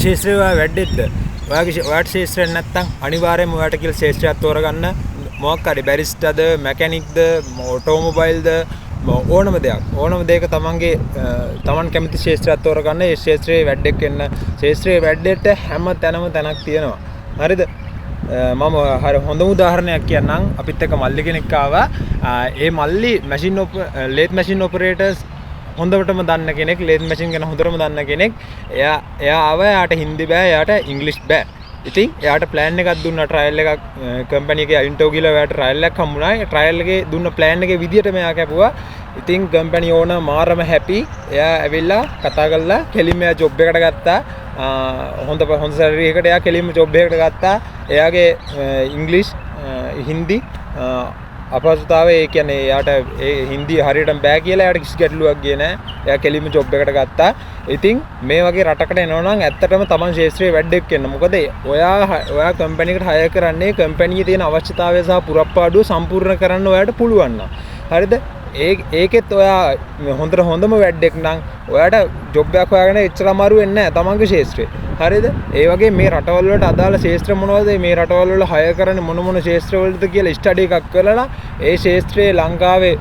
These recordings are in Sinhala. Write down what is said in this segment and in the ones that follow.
ශේෂ්ත්‍රය වැඩෙද්ද ඔයාට ශේෂ්ත්‍රයක් නැත්නම් අනිවාර්යයෙන්ම ඔයාට කියලා ශේෂ්ත්‍රයක් තෝරගන්න මොකක් හරි බැරිස්ටාද මැකැනික්ද ඔටෝමොබයිල්ද ඕනම දෙයක තමන් කැමති ශේෂ්ත්‍රයක් තෝරගන්න ඒ ශේෂ්ත්‍රයේ වැඩක් වෙන්න ශේෂ්ත්‍රයේ වැඩේට හැම තැනම තැනක් තියෙනවා හරිද මම හරි හොඳම උදාහරණයක් කියන්නම් අපිත් එක්ක මල්ලි කෙනෙක් ආවා ඒ මල්ලි ලේත් මැෂින් ඔපරේටර්ස් හොඳටම දන්න කෙනෙක් ලේත් මැෂින් ගැන හොඳටම දන්න කෙනෙක් එයා ආවා එයාට හින්දි බෑ එයාට ඉංග්‍රීසි බෑ ඉතින් එයාට ප්ලෑන් එකක් දුන්නා ට්‍රයල් එකක් කම්පැනි එකේ ඉන්ටර්වයුව ගිහලා එයාට ට්‍රයල් එකක් හම්බුණා ඒ ට්‍රයල් එකේ දුන්න ප්ලෑන් එකේ විදියට මෙයා කැපුවා ඉතින් කම්පැනි ඕනර් මාරම හැපි එයා ඇවිල්ලා කතා කරලා කෙලින්ම එයා ජොබ් එකට ගත්තා හොඳ සැලරි එකකට එයා කෙලින්ම ජොබ් එකකට ගත්තා එයාගේ ඉංග්‍රීසි හින්දි අපහසුතාවය ඒ කියන්නේ එයාට ඒ හින්දි හරියටම බෑ කියලා එයාට කිසි ගැටලුවක් ගියේ නෑ එයා කෙලින්ම ජොබ් එකට ගත්තා ඉතින් මේ වගේ රටකට එනවා නම් ඇත්තටම තමන් ශේෂ්ත්‍රයේ වැඩක් වෙන්න මොකද ඔයා කම්පැනි එකට හයර් කරන්නේ කම්පැනියේ තියෙන අවශ්‍යතාවය සහ පුරප්පාඩුව සම්පූර්ණ කරන්න ඔයාට පුළුවන් නම් හරිද ඒකෙත් ඔයා හොඳම වැඩක් නම් ඔයාට ජොබ් එකක් හොයාගෙන එච්චර අමාරු වෙන්නේ නැහැ තමන්ගේ ශේෂ්ත්‍රේ හරිද ඒ වගේ මේ රටවල් වලට අදාළ ශේෂ්ත්‍ර මොනවද මේ රටවල් වල හයර් කරන්නේ මොන ශේෂ්ත්‍ර වලද කියලා ස්ටඩි එකක් කරලා ඒ ශේෂ්ත්‍රයේ ලංකාවේ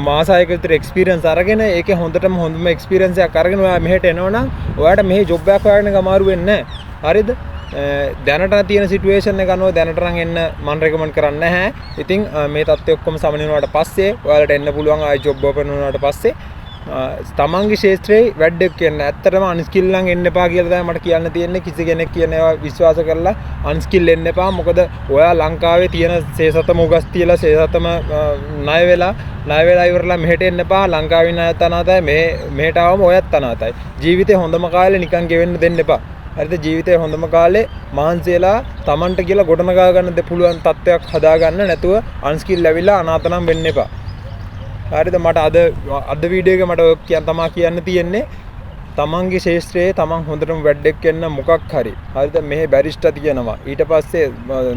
මාස 6ක විතර එක්ස්පීරියන්ස් අරගෙන ඒකේ හොඳම එක්ස්පීරියන්ස් එකක් අරගෙන ඔයා මෙහෙට එනවනම් ඔයාට මෙහි ජොබ් එකක් හොයාගෙන අමාරු වෙන්නේ නැහැ හරිද දැනට තියෙන සිටුේෂන් එක අනුව දැනට නම් එන්න මම රෙකමන්ඩ් කරන්නේ නැහැ. ඉතින් මේ තත්ත්වය ඔක්කොම සමන වුණාට පස්සේ ඔයාලට එන්න පුළුවන් ආයි ජොබ් ඕපන් වුණාට පස්සේ තමන්ගේ ශේෂ්ත්‍රයේ වැඩක් කියන්න. ඇත්තටම අන්ස්කිල් නම් එන්න එපා කියලා තමයි මට කියන්න තියෙන්නේ. කිසි කෙනෙක් කියන ඒවා විශ්වාස කරලා අන්ස්කිල් එන්න එපා. මොකද ඔයා ලංකාවේ තියෙන සේසතම උගස් තියලා සේසතම ණය වෙලා ඉවරලා මෙහෙට එන්න එපා. ලංකාවේ ණයත් අනාතයි මෙහෙට ආවම ඔයත් අනාතයි. ජීවිතේ හොඳම කාලේ නිකන් ගෙවෙන්න දෙන්න එපා. හරිද ජීවිතේ හොඳම කාලේ මහන්සියලා Tamanට කියලා ගොඩනගා ගන්න පුළුවන් තත්ත්වයක් හදාගන්න නැතුව අන්ස්කිල් ඇවිල්ලා අනාත නම් වෙන්න එපා. හරිද මට අද වීඩියෝ එක මට තමා කියන්න තියෙන්නේ තමන්ගේ ශේෂ්ත්‍රයේ තමන් හොඳටම වැඩක් වෙන්න මොකක් හරි හරිද මෙහි බැරිස්ටා තියෙනවා ඊට පස්සේ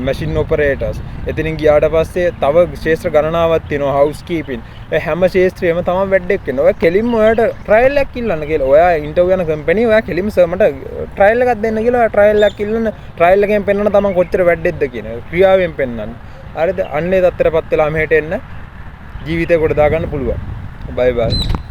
මැෂින් ඔපරේටර්ස් එතනින් ගියාට පස්සේ තව ශේෂ්ත්‍ර ගණනාවක් තියෙනවා හවුස් කීපින් ඒ හැම ශේෂ්ත්‍රයේම තමන් වැඩක් වෙන්න ඔය කෙලින්ම ඔයාට ට්‍රයල් එකක් ඉල්ලන්න කියලා ඔයා ඉන්ටර්විව් යන කම්පැනි ඔයා කෙලින්ම සර් මට ට්‍රයල් එකක් දෙන්න කියලා ඔයා ට්‍රයල් එකක් ඉල්ලන්න ට්‍රයල් එකෙන් පෙන්නන තමන් කොච්චර වැඩෙක්ද කියන ක්‍රියාවෙන් පෙන්නන්න හරිද අන්නේ තත්ත්වයටපත් වෙලා මෙහෙට එන්න ජීවිතේ කොට දාගන්න පුළුවන් බයි බයි